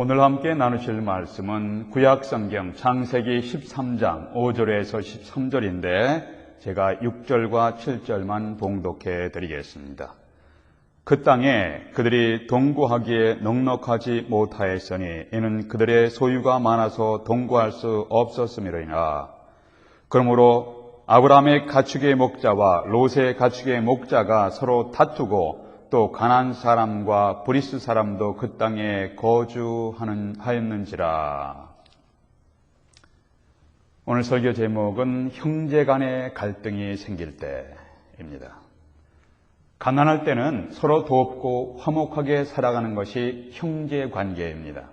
오늘 함께 나누실 말씀은 구약성경 창세기 13장 5절에서 13절인데 제가 6절과 7절만 봉독해 드리겠습니다. 그 땅에 그들이 동거하기에 넉넉하지 못하였으니 이는 그들의 소유가 많아서 동거할 수 없었음이로이나. 그러므로 아브라함의 가축의 목자와 롯의 가축의 목자가 서로 다투고 또 가나안 사람과 브리스 사람도 그 땅에 거주하였는지라. 오늘 설교 제목은 형제 간의 갈등이 생길 때입니다. 가난할 때는 서로 돕고 화목하게 살아가는 것이 형제 관계입니다.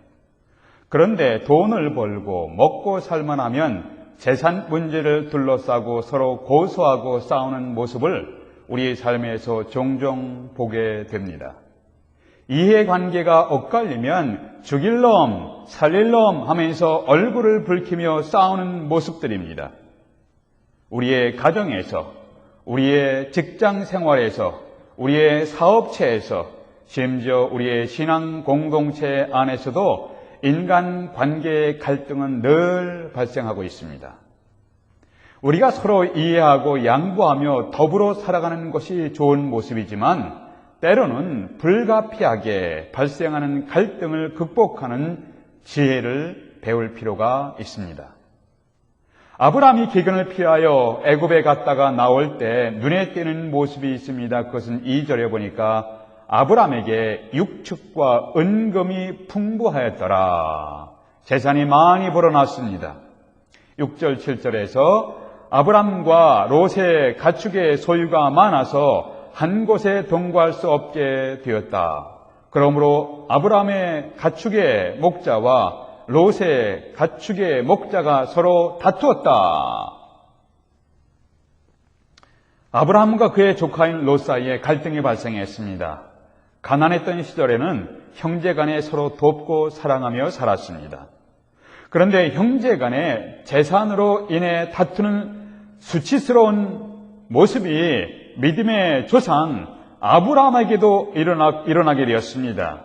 그런데 돈을 벌고 먹고 살만하면 재산 문제를 둘러싸고 서로 고소하고 싸우는 모습을 우리 삶에서 종종 보게 됩니다. 이해관계가 엇갈리면 죽일 놈, 살릴 놈 하면서 얼굴을 붉히며 싸우는 모습들입니다. 우리의 가정에서, 우리의 직장 생활에서, 우리의 사업체에서, 심지어 우리의 신앙 공동체 안에서도 인간 관계의 갈등은 늘 발생하고 있습니다. 우리가 서로 이해하고 양보하며 더불어 살아가는 것이 좋은 모습이지만 때로는 불가피하게 발생하는 갈등을 극복하는 지혜를 배울 필요가 있습니다. 아브라함이 기근을 피하여 애굽에 갔다가 나올 때 눈에 띄는 모습이 있습니다. 그것은 2절에 보니까 아브라함에게 육축과 은금이 풍부하였더라. 재산이 많이 불어났습니다. 6절 7절에서 아브람과 롯의 가축의 소유가 많아서 한 곳에 동거할 수 없게 되었다. 그러므로 아브람의 가축의 목자와 롯의 가축의 목자가 서로 다투었다. 아브라함과 그의 조카인 롯 사이에 갈등이 발생했습니다. 가난했던 시절에는 형제 간에 서로 돕고 사랑하며 살았습니다. 그런데 형제 간에 재산으로 인해 다투는 수치스러운 모습이 믿음의 조상 아브라함에게도 일어나게 되었습니다.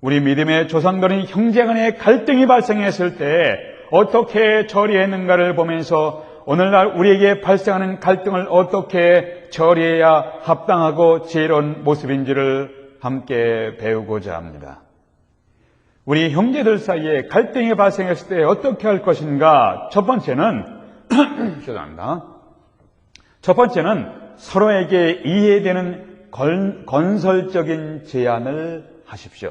우리 믿음의 조상들은 형제 간에 갈등이 발생했을 때 어떻게 처리했는가를 보면서 오늘날 우리에게 발생하는 갈등을 어떻게 처리해야 합당하고 지혜로운 모습인지를 함께 배우고자 합니다. 우리 형제들 사이에 갈등이 발생했을 때 어떻게 할 것인가? 첫 번째는 죄송합니다. 첫 번째는 서로에게 이해되는 건설적인 제안을 하십시오.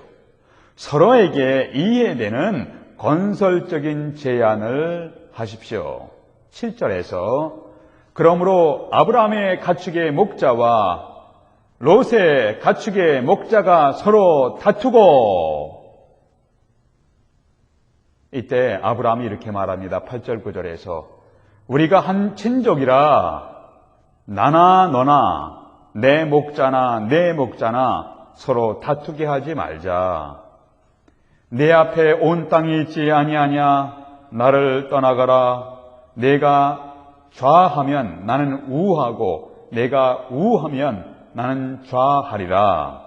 서로에게 이해되는 건설적인 제안을 하십시오. 7절에서 그러므로 아브라함의 가축의 목자와 롯의 가축의 목자가 서로 다투고, 이때 아브라함이 이렇게 말합니다. 8절 9절에서 우리가 한 친족이라 나나 너나 내 목자나 내 목자나 서로 다투게 하지 말자. 내 앞에 온 땅이 있지 아니하냐? 나를 떠나가라. 내가 좌하면 나는 우하고 내가 우하면 나는 좌하리라.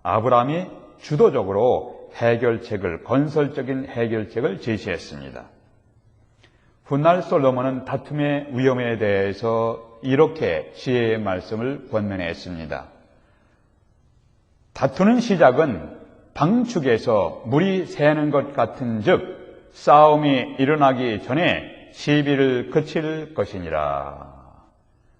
아브라함이 주도적으로 해결책을, 건설적인 해결책을 제시했습니다. 훗날 솔로몬은 다툼의 위험에 대해서 이렇게 지혜의 말씀을 권면했습니다. 다투는 시작은 방축에서 물이 새는 것 같은 즉 싸움이 일어나기 전에 시비를 그칠 것이니라.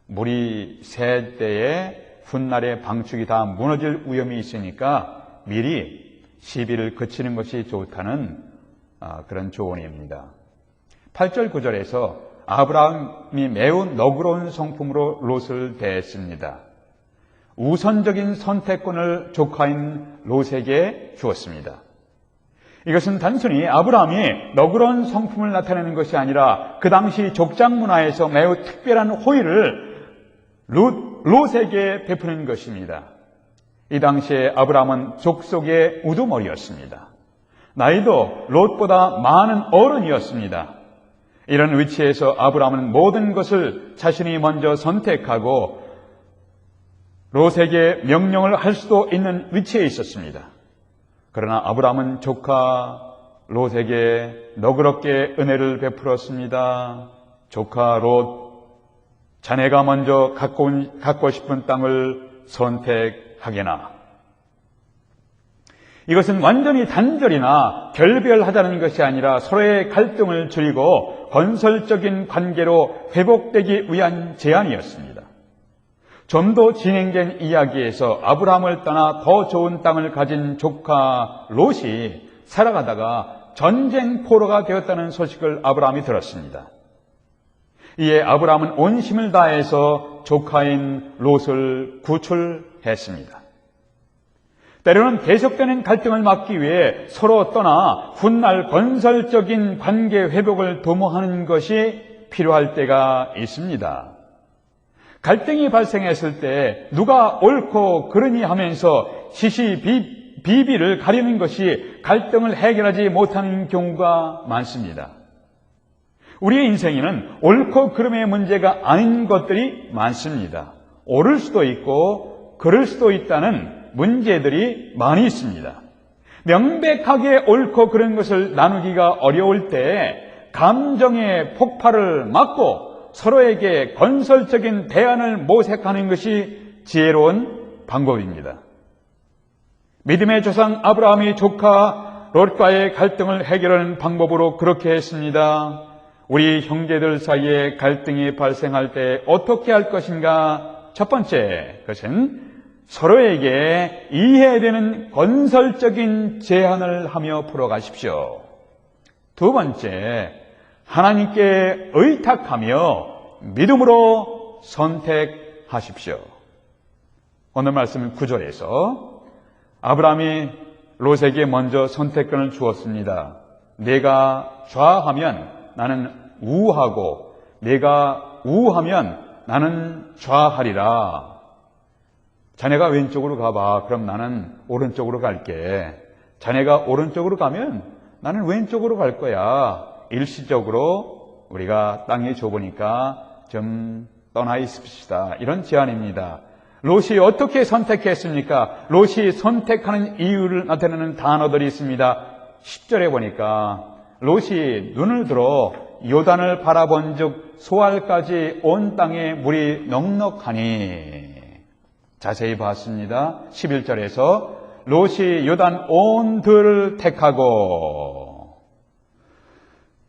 물이 새 때에 훗날에 방축이 다 무너질 위험이 있으니까 미리 시비를 그치는 것이 좋다는 그런 조언입니다. 8절 9절에서 아브라함이 매우 너그러운 성품으로 롯을 대했습니다. 우선적인 선택권을 조카인 롯에게 주었습니다. 이것은 단순히 아브라함이 너그러운 성품을 나타내는 것이 아니라 그 당시 족장 문화에서 매우 특별한 호의를 롯에게 베푸는 것입니다. 이 당시에 아브라함은 족속의 우두머리였습니다. 나이도 롯보다 많은 어른이었습니다. 이런 위치에서 아브라함은 모든 것을 자신이 먼저 선택하고 롯에게 명령을 할 수도 있는 위치에 있었습니다. 그러나 아브라함은 조카 롯에게 너그럽게 은혜를 베풀었습니다. 조카 롯, 자네가 먼저 갖고 싶은 땅을 선택하게나. 이것은 완전히 단절이나 결별하자는 것이 아니라 서로의 갈등을 줄이고 건설적인 관계로 회복되기 위한 제안이었습니다. 좀 더 진행된 이야기에서 아브라함을 떠나 더 좋은 땅을 가진 조카 롯이 살아가다가 전쟁포로가 되었다는 소식을 아브라함이 들었습니다. 이에 아브라함은 온 힘을 다해서 조카인 롯을 구출했습니다. 때로는 계속되는 갈등을 막기 위해 서로 떠나 훗날 건설적인 관계 회복을 도모하는 것이 필요할 때가 있습니다. 갈등이 발생했을 때 누가 옳고 그르니 하면서 시시비비를 가리는 것이 갈등을 해결하지 못하는 경우가 많습니다. 우리의 인생에는 옳고 그름의 문제가 아닌 것들이 많습니다. 옳을 수도 있고 그럴 수도 있다는 문제들이 많이 있습니다. 명백하게 옳고 그른 것을 나누기가 어려울 때 감정의 폭발을 막고 서로에게 건설적인 대안을 모색하는 것이 지혜로운 방법입니다. 믿음의 조상 아브라함이 조카 롯과의 갈등을 해결하는 방법으로 그렇게 했습니다. 우리 형제들 사이에 갈등이 발생할 때 어떻게 할 것인가? 첫 번째, 그것은 서로에게 이해되는 건설적인 제안을 하며 풀어가십시오. 두 번째, 하나님께 의탁하며 믿음으로 선택하십시오. 오늘 말씀 9절에서 아브라함이 롯에게 먼저 선택권을 주었습니다. 내가 좌하면 나는 우하고 내가 우하면 나는 좌하리라. 자네가 왼쪽으로 가봐. 그럼 나는 오른쪽으로 갈게. 자네가 오른쪽으로 가면 나는 왼쪽으로 갈 거야. 일시적으로 우리가 땅이 좁으니까 좀 떠나 있읍시다. 이런 제안입니다. 롯이 어떻게 선택했습니까? 롯이 선택하는 이유를 나타내는 단어들이 있습니다. 10절에 보니까 롯이 눈을 들어 요단을 바라본 즉 소알까지 온 땅에 물이 넉넉하니. 자세히 봤습니다. 11절에서 롯이 요단 온 들을 택하고,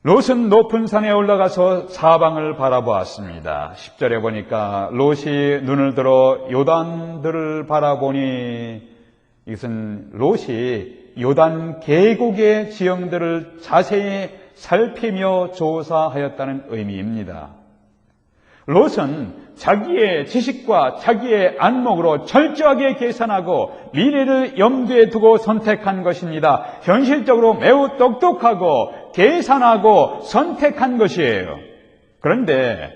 롯은 높은 산에 올라가서 사방을 바라보았습니다. 10절에 보니까 롯이 눈을 들어 요단들을 바라보니, 이것은 롯이 요단 계곡의 지형들을 자세히 살피며 조사하였다는 의미입니다. 롯은 자기의 지식과 자기의 안목으로 철저하게 계산하고 미래를 염두에 두고 선택한 것입니다. 현실적으로 매우 똑똑하고 계산하고 선택한 것이에요. 그런데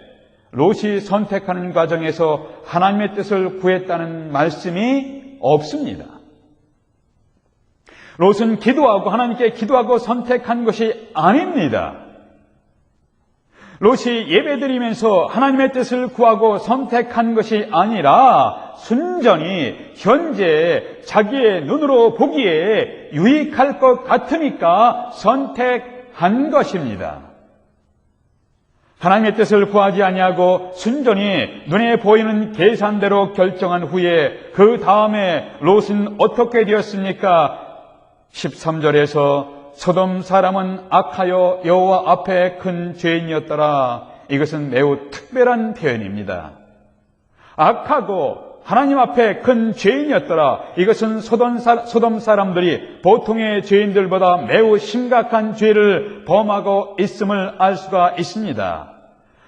롯이 선택하는 과정에서 하나님의 뜻을 구했다는 말씀이 없습니다. 롯은 기도하고 하나님께 기도하고 선택한 것이 아닙니다. 롯이 예배드리면서 하나님의 뜻을 구하고 선택한 것이 아니라 순전히 현재 자기의 눈으로 보기에 유익할 것 같으니까 선택한 것입니다. 하나님의 뜻을 구하지 아니하고 순전히 눈에 보이는 계산대로 결정한 후에 그 다음에 롯은 어떻게 되었습니까? 13절에서 소돔 사람은 악하여 여호와 앞에 큰 죄인이었더라. 이것은 매우 특별한 표현입니다. 악하고 하나님 앞에 큰 죄인이었더라. 이것은 소돔 사람들이 보통의 죄인들보다 매우 심각한 죄를 범하고 있음을 알 수가 있습니다.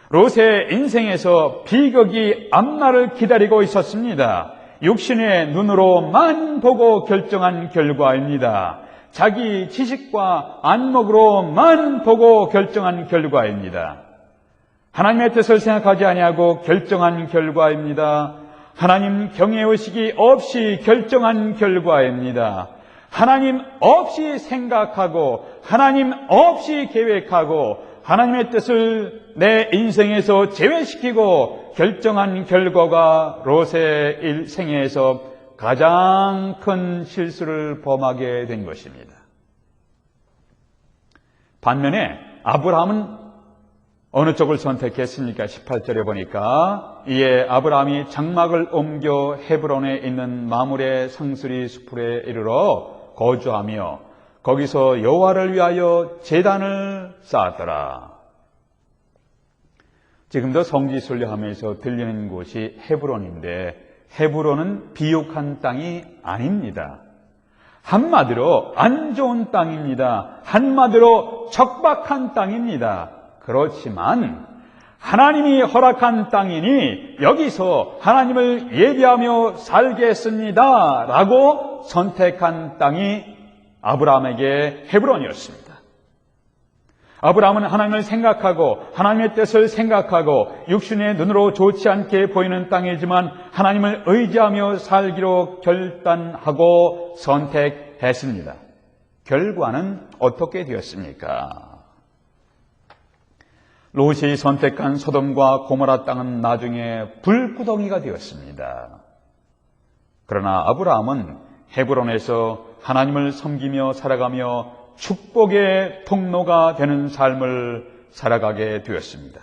롯의 인생에서 비극이 앞날을 기다리고 있었습니다. 육신의 눈으로만 보고 결정한 결과입니다. 자기 지식과 안목으로만 보고 결정한 결과입니다. 하나님의 뜻을 생각하지 아니하고 결정한 결과입니다. 하나님 경외의식이 없이 결정한 결과입니다. 하나님 없이 생각하고 하나님 없이 계획하고 하나님의 뜻을 내 인생에서 제외시키고 결정한 결과가 롯의 일생에서 가장 큰 실수를 범하게 된 것입니다. 반면에 아브라함은 어느 쪽을 선택했습니까? 18절에 보니까 이에 아브라함이 장막을 옮겨 헤브론에 있는 마므레 상수리 수풀에 이르러 거주하며 거기서 여호와를 위하여 제단을 쌓았더라. 지금도 성지 순례하면서 들리는 곳이 헤브론인데 헤브론은 비옥한 땅이 아닙니다. 한마디로 안 좋은 땅입니다. 한마디로 척박한 땅입니다. 그렇지만 하나님이 허락한 땅이니 여기서 하나님을 예배하며 살겠습니다 라고 선택한 땅이 아브라함에게 헤브론이었습니다. 아브라함은 하나님을 생각하고 하나님의 뜻을 생각하고 육신의 눈으로 좋지 않게 보이는 땅이지만 하나님을 의지하며 살기로 결단하고 선택했습니다. 결과는 어떻게 되었습니까? 롯이 선택한 소돔과 고모라 땅은 나중에 불구덩이가 되었습니다. 그러나 아브라함은 헤브론에서 하나님을 섬기며 살아가며 축복의 통로가 되는 삶을 살아가게 되었습니다.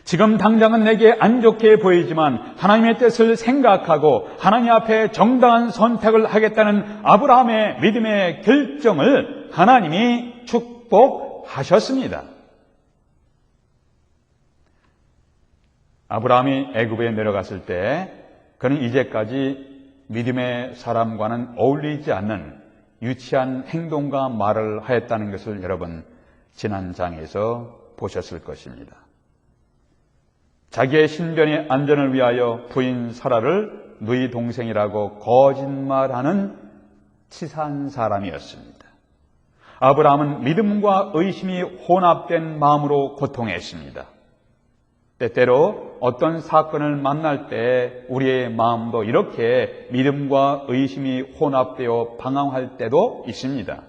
지금 당장은 내게 안 좋게 보이지만 하나님의 뜻을 생각하고 하나님 앞에 정당한 선택을 하겠다는 아브라함의 믿음의 결정을 하나님이 축복하셨습니다. 아브라함이 애굽에 내려갔을 때 그는 이제까지 믿음의 사람과는 어울리지 않는 유치한 행동과 말을 하였다는 것을 여러분 지난 장에서 보셨을 것입니다. 자기의 신변의 안전을 위하여 부인 사라를 누이 동생이라고 거짓말하는 치사한 사람이었습니다. 아브라함은 믿음과 의심이 혼합된 마음으로 고통했습니다. 때때로 어떤 사건을 만날 때 우리의 마음도 이렇게 믿음과 의심이 혼합되어 방황할 때도 있습니다.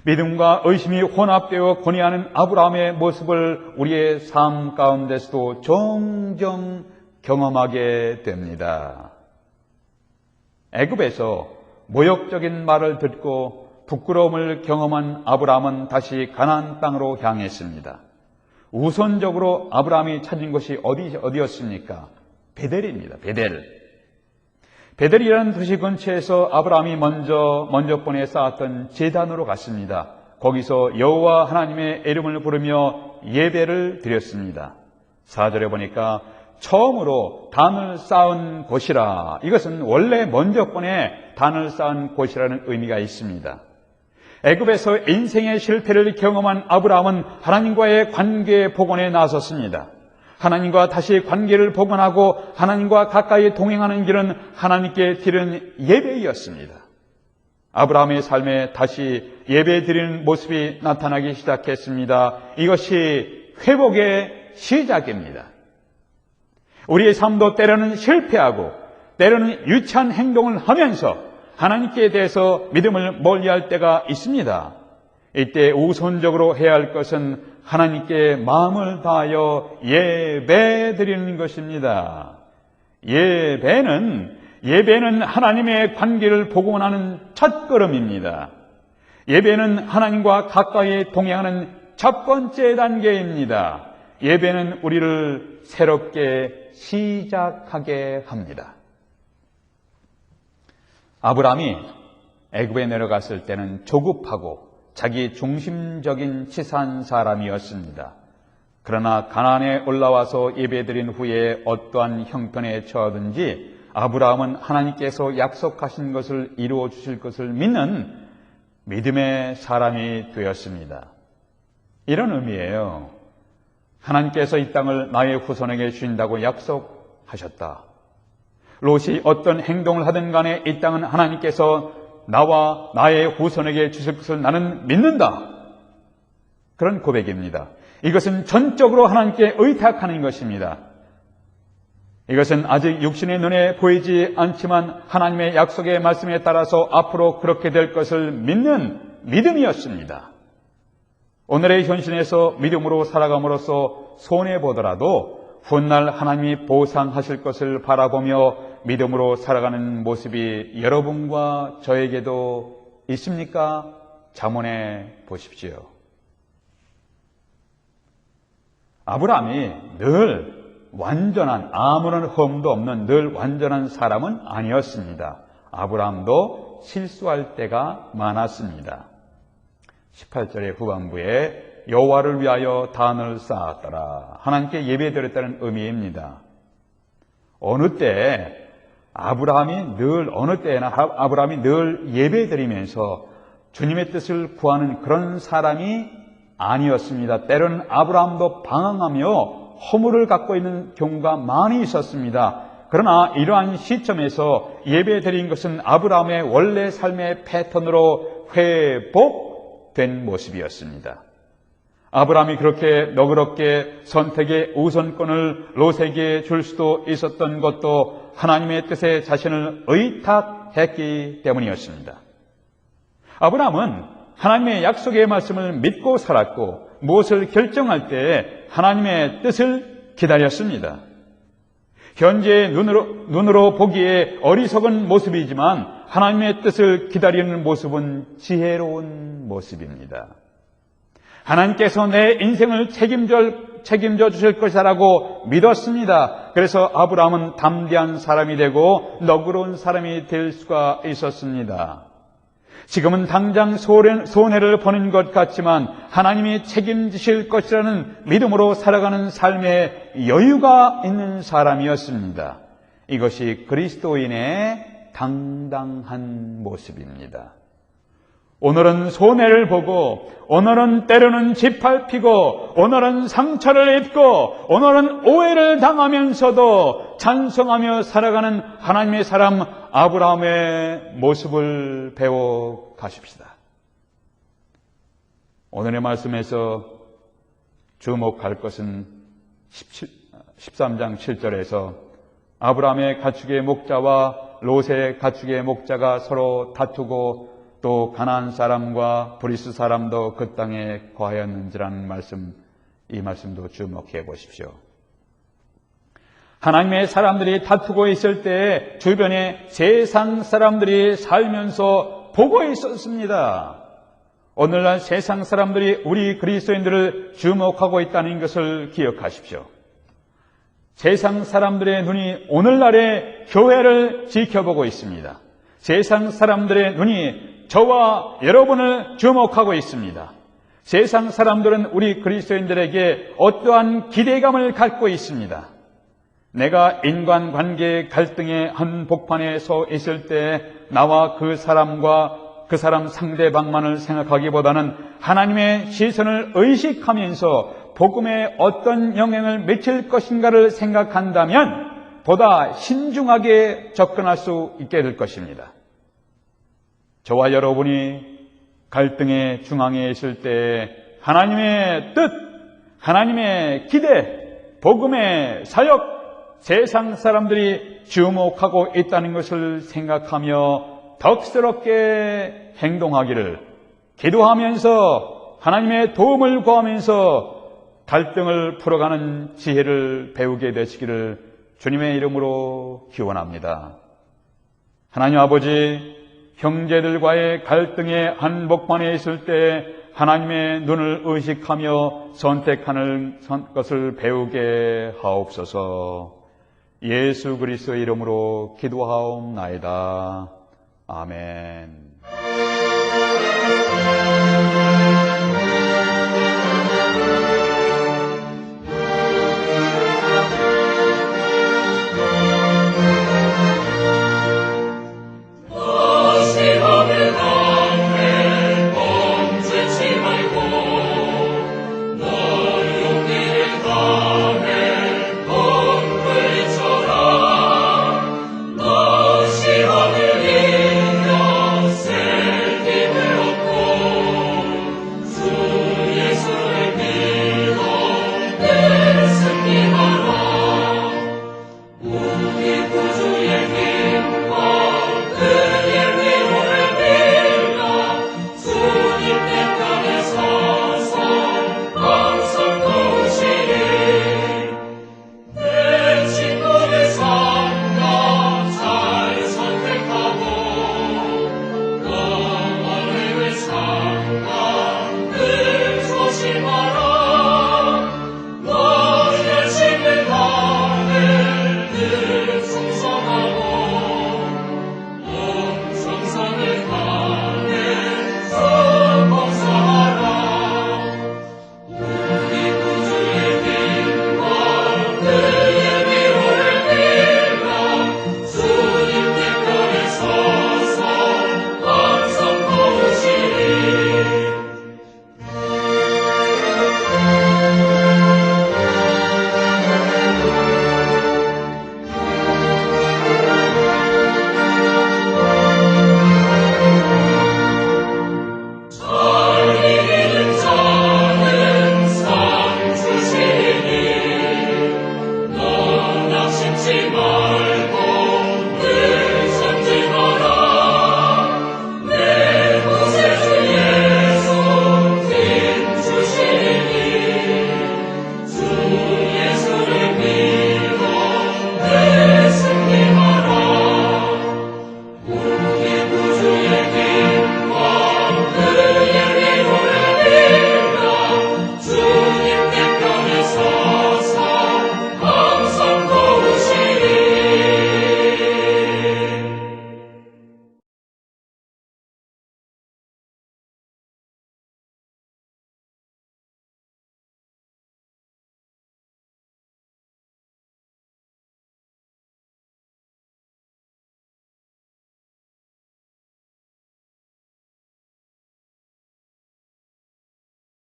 믿음과 의심이 혼합되어 고뇌하는 아브라함의 모습을 우리의 삶 가운데서도 종종 경험하게 됩니다. 애굽에서 모욕적인 말을 듣고 부끄러움을 경험한 아브라함은 다시 가나안 땅으로 향했습니다. 우선적으로 아브라함이 찾은 곳이 어디였습니까? 베델입니다. 베델이라는 도시 근처에서 아브라함이 먼저 번에 쌓았던 제단으로 갔습니다. 거기서 여호와 하나님의 이름을 부르며 예배를 드렸습니다. 4절에 보니까 처음으로 단을 쌓은 곳이라. 이것은 원래 먼저 번에 단을 쌓은 곳이라는 의미가 있습니다. 애굽에서 인생의 실패를 경험한 아브라함은 하나님과의 관계 복원에 나섰습니다. 하나님과 다시 관계를 복원하고 하나님과 가까이 동행하는 길은 하나님께 드리는 예배였습니다. 아브라함의 삶에 다시 예배 드리는 모습이 나타나기 시작했습니다. 이것이 회복의 시작입니다. 우리의 삶도 때로는 실패하고 때로는 유치한 행동을 하면서 하나님께 대해서 믿음을 멀리할 때가 있습니다. 이때 우선적으로 해야 할 것은 하나님께 마음을 다하여 예배드리는 것입니다. 예배는 하나님의 관계를 복원하는 첫걸음입니다. 예배는 하나님과 가까이 동행하는 첫 번째 단계입니다. 예배는 우리를 새롭게 시작하게 합니다. 아브라함이 애굽에 내려갔을 때는 조급하고 자기 중심적인 치사한 사람이었습니다. 그러나 가나안에 올라와서 예배드린 후에 어떠한 형편에 처하든지 아브라함은 하나님께서 약속하신 것을 이루어 주실 것을 믿는 믿음의 사람이 되었습니다. 이런 의미예요. 하나님께서 이 땅을 나의 후손에게 주신다고 약속하셨다. 롯이 어떤 행동을 하든 간에 이 땅은 하나님께서 나와 나의 후손에게 주실 것을 나는 믿는다. 그런 고백입니다. 이것은 전적으로 하나님께 의탁하는 것입니다. 이것은 아직 육신의 눈에 보이지 않지만 하나님의 약속의 말씀에 따라서 앞으로 그렇게 될 것을 믿는 믿음이었습니다. 오늘의 현실에서 믿음으로 살아감으로써 손해보더라도 훗날 하나님이 보상하실 것을 바라보며 믿음으로 살아가는 모습이 여러분과 저에게도 있습니까? 자문해 보십시오. 아브라함이 늘 완전한, 아무런 흠도 없는 늘 완전한 사람은 아니었습니다. 아브라함도 실수할 때가 많았습니다. 18절의 후반부에 여호와를 위하여 단을 쌓았더라. 하나님께 예배드렸다는 의미입니다. 어느 때나 아브라함이 늘 예배드리면서 주님의 뜻을 구하는 그런 사람이 아니었습니다. 때로는 아브라함도 방황하며 허물을 갖고 있는 경우가 많이 있었습니다. 그러나 이러한 시점에서 예배드린 것은 아브라함의 원래 삶의 패턴으로 회복된 모습이었습니다. 아브라함이 그렇게 너그럽게 선택의 우선권을 롯에게 줄 수도 있었던 것도 하나님의 뜻에 자신을 의탁했기 때문이었습니다. 아브라함은 하나님의 약속의 말씀을 믿고 살았고 무엇을 결정할 때 하나님의 뜻을 기다렸습니다. 현재의 눈으로 보기에 어리석은 모습이지만 하나님의 뜻을 기다리는 모습은 지혜로운 모습입니다. 하나님께서 내 인생을 책임져 주실 것이라고 믿었습니다. 그래서 아브라함은 담대한 사람이 되고 너그러운 사람이 될 수가 있었습니다. 지금은 당장 손해를 보는 것 같지만 하나님이 책임지실 것이라는 믿음으로 살아가는 삶에 여유가 있는 사람이었습니다. 이것이 그리스도인의 당당한 모습입니다. 오늘은 손해를 보고, 오늘은 때로는 짓밟히고, 오늘은 상처를 입고, 오늘은 오해를 당하면서도 찬송하며 살아가는 하나님의 사람 아브라함의 모습을 배워 가십시다. 오늘의 말씀에서 주목할 것은 13장 7절에서 아브라함의 가축의 목자와 롯의 가축의 목자가 서로 다투고 또 가나안 사람과 브리스 사람도 그 땅에 거하였는지라는 말씀, 이 말씀도 주목해 보십시오. 하나님의 사람들이 다투고 있을 때 주변에 세상 사람들이 살면서 보고 있었습니다. 오늘날 세상 사람들이 우리 그리스도인들을 주목하고 있다는 것을 기억하십시오. 세상 사람들의 눈이 오늘날의 교회를 지켜보고 있습니다. 세상 사람들의 눈이 저와 여러분을 주목하고 있습니다. 세상 사람들은 우리 그리스도인들에게 어떠한 기대감을 갖고 있습니다. 내가 인간관계 갈등의 한복판에 서 있을 때 나와 그 사람과 그 사람 상대방만을 생각하기보다는 하나님의 시선을 의식하면서 복음에 어떤 영향을 미칠 것인가를 생각한다면 보다 신중하게 접근할 수 있게 될 것입니다. 저와 여러분이 갈등의 중앙에 있을 때 하나님의 뜻, 하나님의 기대, 복음의 사역, 세상 사람들이 주목하고 있다는 것을 생각하며 덕스럽게 행동하기를, 기도하면서 하나님의 도움을 구하면서 갈등을 풀어가는 지혜를 배우게 되시기를 주님의 이름으로 기원합니다. 하나님 아버지, 형제들과의 갈등의 한복판에 있을 때 하나님의 눈을 의식하며 선택하는 것을 배우게 하옵소서. 예수 그리스도의 이름으로 기도하옵나이다. 아멘.